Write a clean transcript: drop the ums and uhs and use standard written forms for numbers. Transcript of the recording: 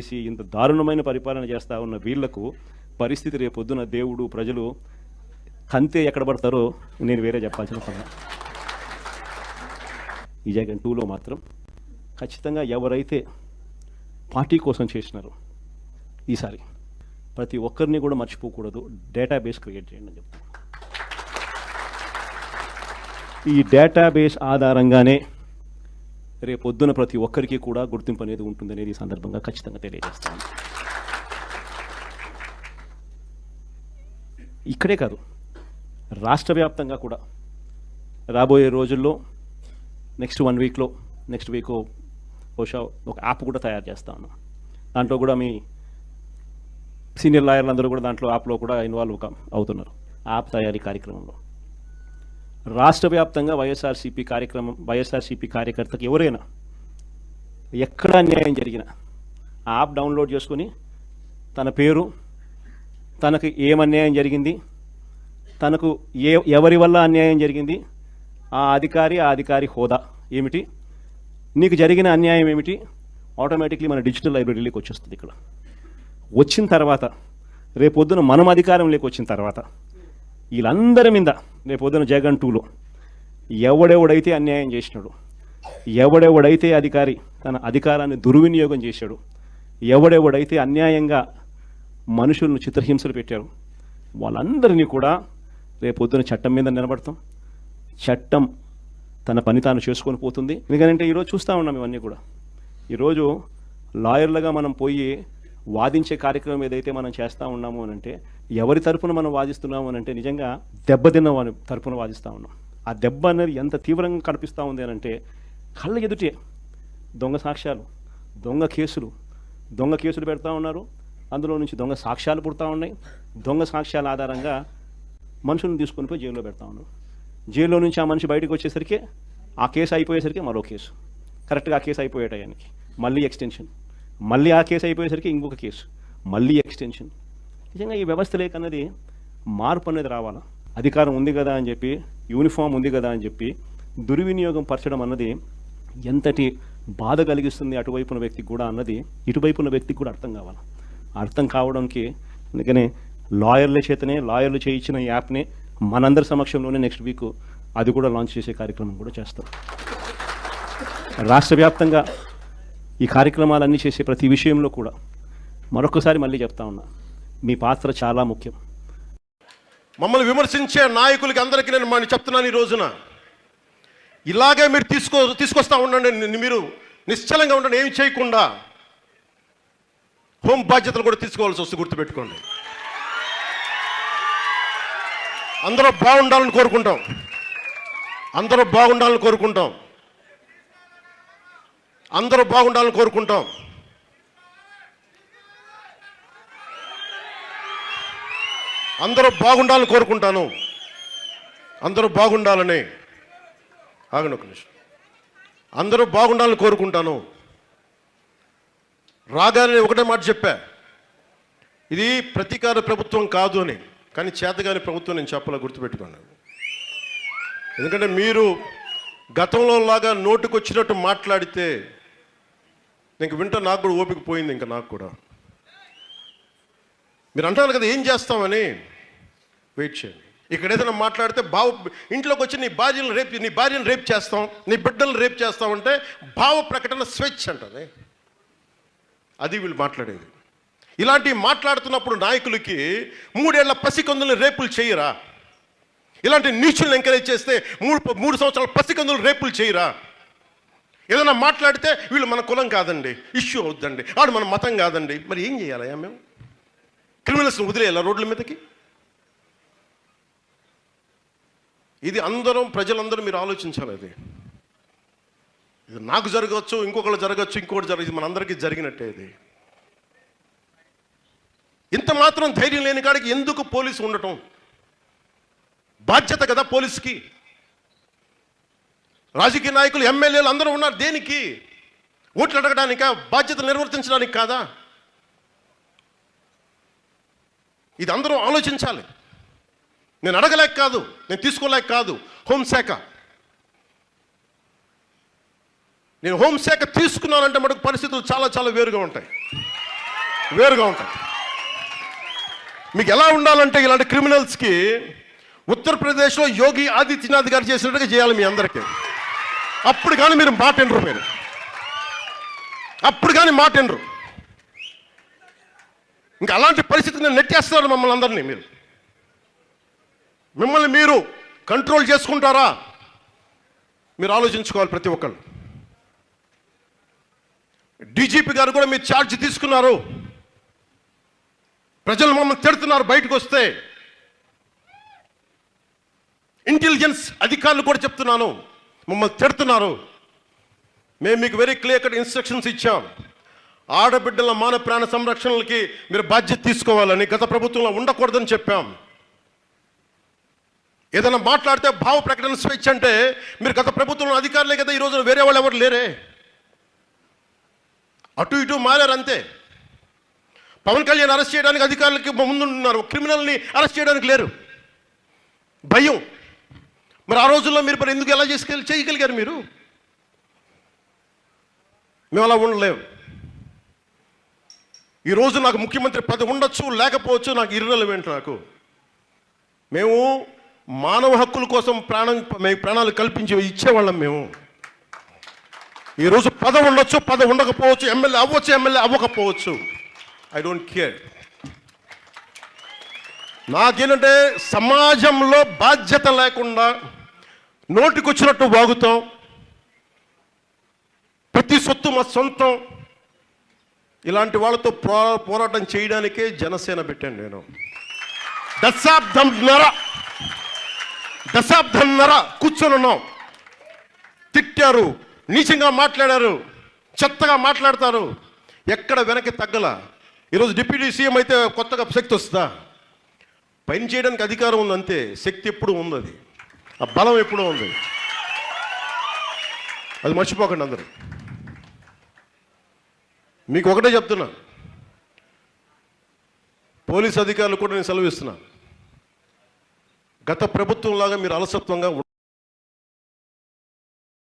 చేసి ఇంత దారుణమైన పరిపాలన చేస్తూ ఉన్న వీళ్లకు పరిస్థితి రేపొద్దున దేవుడు ప్రజలు కంతే ఎక్కడ పడతారో నేను వేరే చెప్పాల్సిన పని. ఈ జగన్ 2లో మాత్రం ఖచ్చితంగా ఎవరైతే పార్టీ కోసం చేసినారో ఈసారి ప్రతి ఒక్కరిని కూడా మర్చిపోకూడదు, డేటాబేస్ క్రియేట్ చేయండి అని చెప్తాను. ఈ డేటాబేస్ ఆధారంగానే రేపొద్దున ప్రతి ఒక్కరికి కూడా గుర్తింపు అనేది ఉంటుందనేది ఈ సందర్భంగా ఖచ్చితంగా తెలియజేస్తాను. ఇక్కడే కాదు, రాష్ట్ర వ్యాప్తంగా కూడా రాబోయే రోజుల్లో నెక్స్ట్ 1 వీక్లో నెక్స్ట్ వీక్ బహుశా ఒక యాప్ కూడా తయారు చేస్తా ఉన్నాం. దాంట్లో కూడా మీ సీనియర్ లాయర్లు అందరూ కూడా దాంట్లో యాప్లో కూడా ఇన్వాల్వ్ అవుతున్నారు. యాప్ తయారీ కార్యక్రమంలో రాష్ట్ర వ్యాప్తంగా వైఎస్ఆర్సీపీ కార్యకర్తకు ఎవరైనా ఎక్కడ అన్యాయం జరిగినా ఆ యాప్ డౌన్లోడ్ చేసుకొని తన పేరు, తనకు ఏమన్యాయం జరిగింది, తనకు ఎవరి వల్ల అన్యాయం జరిగింది, ఆ అధికారి హోదా ఏమిటి, నీకు జరిగిన అన్యాయం ఏమిటి, ఆటోమేటిక్లీ మన డిజిటల్ లైబ్రరీలోకి వచ్చేస్తుంది. ఇక్కడ వచ్చిన తర్వాత రేపొద్దున మనం అధికారంలోకి వచ్చిన తర్వాత వీళ్ళందరి మీద రేపొద్దున జగన్ 2లో ఎవడెవడైతే అన్యాయం చేసినాడు, ఎవడెవడైతే అధికారి తన అధికారాన్ని దుర్వినియోగం చేశాడు, ఎవడెవడైతే అన్యాయంగా మనుషులను చిత్రహింసలు పెట్టారు, వాళ్ళందరినీ కూడా రేపొద్దున చట్టం మీద నిలబడతాం. చట్టం తన పని తాను చేసుకొని పోతుంది. ఎందుకంటే ఈరోజు చూస్తూ ఉన్నాం ఇవన్నీ కూడా. ఈరోజు లాయర్లుగా మనం పోయి వాదించే కార్యక్రమం ఏదైతే మనం చేస్తూ ఉన్నాము అని అంటే ఎవరి తరపున మనం వాదిస్తున్నాము అని అంటే నిజంగా దెబ్బతిన్న వారి తరపున వాదిస్తూ ఉన్నాం. ఆ దెబ్బ అనేది ఎంత తీవ్రంగా కనిపిస్తూ ఉంది అని అంటే కళ్ళ ఎదుటే దొంగ సాక్ష్యాలు, దొంగ కేసులు పెడతా ఉన్నారు. అందులో నుంచి దొంగ సాక్ష్యాలు పుడతా ఉన్నాయి. దొంగ సాక్ష్యాల ఆధారంగా మనుషులను తీసుకొని పోయి జైల్లో పెడతా ఉన్నారు. జైల్లో నుంచి ఆ మనిషి బయటకు వచ్చేసరికి ఆ కేసు అయిపోయేసరికి మరో కేసు, కరెక్ట్గా ఆ కేసు అయిపోయే టయానికి మళ్ళీ ఎక్స్టెన్షన్, మళ్ళీ ఆ కేసు అయిపోయేసరికి ఇంకొక కేసు, మళ్ళీ ఎక్స్టెన్షన్. నిజంగా ఈ వ్యవస్థ లేకన్నది మార్పు అనేది రావాలా. అధికారం ఉంది కదా అని చెప్పి, యూనిఫామ్ ఉంది కదా అని చెప్పి దుర్వినియోగం పరచడం అన్నది ఎంతటి బాధ కలిగిస్తుంది అటువైపున వ్యక్తికి కూడా అన్నది ఇటువైపున వ్యక్తికి కూడా అర్థం కావాలి. అర్థం కావడానికి అందుకనే లాయర్లు చేయించిన ఈ యాప్ని మనందరి సమక్షంలోనే నెక్స్ట్ వీక్ అది కూడా లాంచ్ చేసే కార్యక్రమం కూడా చేస్తాం. రాష్ట్ర వ్యాప్తంగా ఈ కార్యక్రమాలన్నీ చేసే ప్రతి విషయంలో కూడా మరొకసారి మళ్ళీ చెప్తా ఉన్నా, మీ పాత్ర చాలా ముఖ్యం. మమ్మల్ని విమర్శించే నాయకులకి అందరికీ నేను చెప్తున్నాను, ఈ రోజున ఇలాగే మీరు తీసుకొస్తా ఉండండి. మీరు నిశ్చలంగా ఉండండి, ఏమి చేయకుండా. హోం బాధ్యతలు కూడా తీసుకోవాల్సి వస్తే గుర్తుపెట్టుకోండి. అందరూ బాగుండాలని కోరుకుంటాం. అందరూ బాగుండాలని కోరుకుంటాం. అందరూ బాగుండాలని ఆగండి ఒక నిమిషం. అందరూ బాగుండాలని కోరుకుంటాను. రాగానే ఒకటే మాట చెప్పా, ఇది ప్రతీకార ప్రభుత్వం కాదు అని. కానీ చేతగాని ప్రభుత్వం నేను చెప్పాలా, గుర్తుపెట్టుకోండి. ఎందుకంటే మీరు గతంలో లాగా నోటుకొచ్చినట్టు మాట్లాడితే ఇంక వింటా నాకు కూడా ఓపిక పోయింది. ఇంకా నాకు కూడా మీరు అంటారు కదా ఏం చేస్తామని, వెయిట్ చేయండి. ఇక్కడ ఏదైనా మాట్లాడితే ఇంట్లోకి వచ్చి నీ భార్యను రేప్ చేస్తాం, నీ బిడ్డలను రేప్ చేస్తామంటే భావ ప్రకటన స్వేచ్ఛ అంటది. అది వీళ్ళు మాట్లాడేది. ఇలాంటివి మాట్లాడుతున్నప్పుడు నాయకులకి 3 ఏళ్ల పసికందులను రేపులు చేయరా? ఇలాంటి నీచులను ఎంకరేజ్ చేస్తే 3 సంవత్సరాల పసికందులు రేపులు చేయరా? ఏదైనా మాట్లాడితే వీళ్ళు మన కులం కాదండి, ఇష్యూ అవుద్దండి, ఆడు మన మతం కాదండి. మరి ఏం చేయాలయ్యా మేము? క్రిమినల్స్ని వదిలేయాలా రోడ్ల మీదకి? ఇది ప్రజలందరూ మీరు ఆలోచించాలి. ఇది నాకు జరగవచ్చు, ఇంకొకరు జరగచ్చు, ఇంకొకటి జరగచ్చు, మనందరికీ జరిగినట్టే. ఇది ఇంత మాత్రం ధైర్యం లేని కాడికి ఎందుకు పోలీసు ఉండటం? బాధ్యత కదా పోలీసుకి. రాజకీయ నాయకులు, ఎమ్మెల్యేలు అందరూ ఉన్నారు దేనికి? ఓట్లు అడగడానికా? బాధ్యతలు నిర్వర్తించడానికి కాదా? ఇది అందరూ ఆలోచించాలి. నేను అడగలేక కాదు, నేను తీసుకోలేక కాదు. నేను హోంశాఖ తీసుకున్నానంటే మనకు పరిస్థితులు చాలా చాలా వేరుగా ఉంటాయి. వేరుగా ఉంటుంది. మీకు ఎలా ఉండాలంటే ఇలాంటి క్రిమినల్స్కి ఉత్తరప్రదేశ్లో యోగి ఆదిత్యనాథ్ గారు చేసినట్టుగా చేయాలి మీ అందరికీ. అప్పుడు కానీ మీరు మాట వినరు, అప్పుడు కానీ మాట వినరు. ఇంకా అలాంటి పరిస్థితిని నెట్టేస్తున్నారు మమ్మల్ని అందరినీ. మిమ్మల్ని మీరు కంట్రోల్ చేసుకుంటారా? మీరు ఆలోచించుకోవాలి ప్రతి ఒక్కళ్ళు. డీజీపీ గారు కూడా మీరు ఛార్జ్ తీసుకున్నారు. ప్రజలు మమ్మల్ని తిడుతున్నారు బయటకు వస్తే. ఇంటెలిజెన్స్ అధికారులు కూడా చెప్తున్నాను, మమ్మల్ని తిడుతున్నారు. మేము మీకు వెరీ క్లియర్ కట్ ఇన్స్ట్రక్షన్స్ ఇచ్చాం. ఆడబిడ్డల మాన ప్రాణ సంరక్షణలకి మీరు బాధ్యత తీసుకోవాలని. గత ప్రభుత్వంలో ఉండకూడదని చెప్పాం. ఏదైనా మాట్లాడితే భావ ప్రకటన స్వేచ్ఛ అంటే మీరు గత ప్రభుత్వంలో అధికారులే కదా, ఈ రోజున వేరే వాళ్ళు ఎవరు లేరే. అటు ఇటు మారారు అంతే. పవన్ కళ్యాణ్ అరెస్ట్ చేయడానికి అధికారులకి ముందున్నారు, క్రిమినల్ని అరెస్ట్ చేయడానికి లేరు. భయం. మరి ఆ రోజుల్లో మీరు ఎందుకు ఎలా చేయగలిగారు? మీరు మేము అలా ఉండలేము. ఈరోజు నాకు ముఖ్యమంత్రి పదవి ఉండొచ్చు, లేకపోవచ్చు, నాకు ఇర్రెలవెంట్. నాకు మేము మానవ హక్కుల కోసం ప్రాణాలు కల్పించి ఇచ్చేవాళ్ళం. మేము ఈరోజు పదవి ఉండొచ్చు, పదవి ఉండకపోవచ్చు, ఎమ్మెల్యే అవ్వచ్చు, ఎమ్మెల్యే అవ్వకపోవచ్చు. I don't care. నాకేంటంటే సమాజంలో బాధ్యత లేకుండా నోటికొచ్చినట్టు వాగుతాం. ప్రతి సొత్తు మా సొంతం. ఇలాంటి వాళ్ళతో పోరాటం చేయడానికే జనసేన పెట్టాను నేను. దశాబ్దంన్నర కూర్చొని ఉన్నాం. తిట్టారు, నీచంగా మాట్లాడారు, చెత్తగా మాట్లాడతారు. ఎక్కడ వెనక్కి తగ్గల. ఈరోజు డిప్యూటీ సీఎం అయితే కొత్తగా శక్తి వస్తుందా? పని చేయడానికి అధికారం ఉంది అంతే, శక్తి ఎప్పుడు ఉంది. అది ఆ బలం ఎప్పుడూ ఉంది. అది మర్చిపోకండి అందరూ. మీకు ఒకటే చెప్తున్నా, పోలీస్ అధికారులు కూడా నేను సెలవు ఇస్తున్నా. గత ప్రభుత్వంలాగా మీరు అలసత్వంగా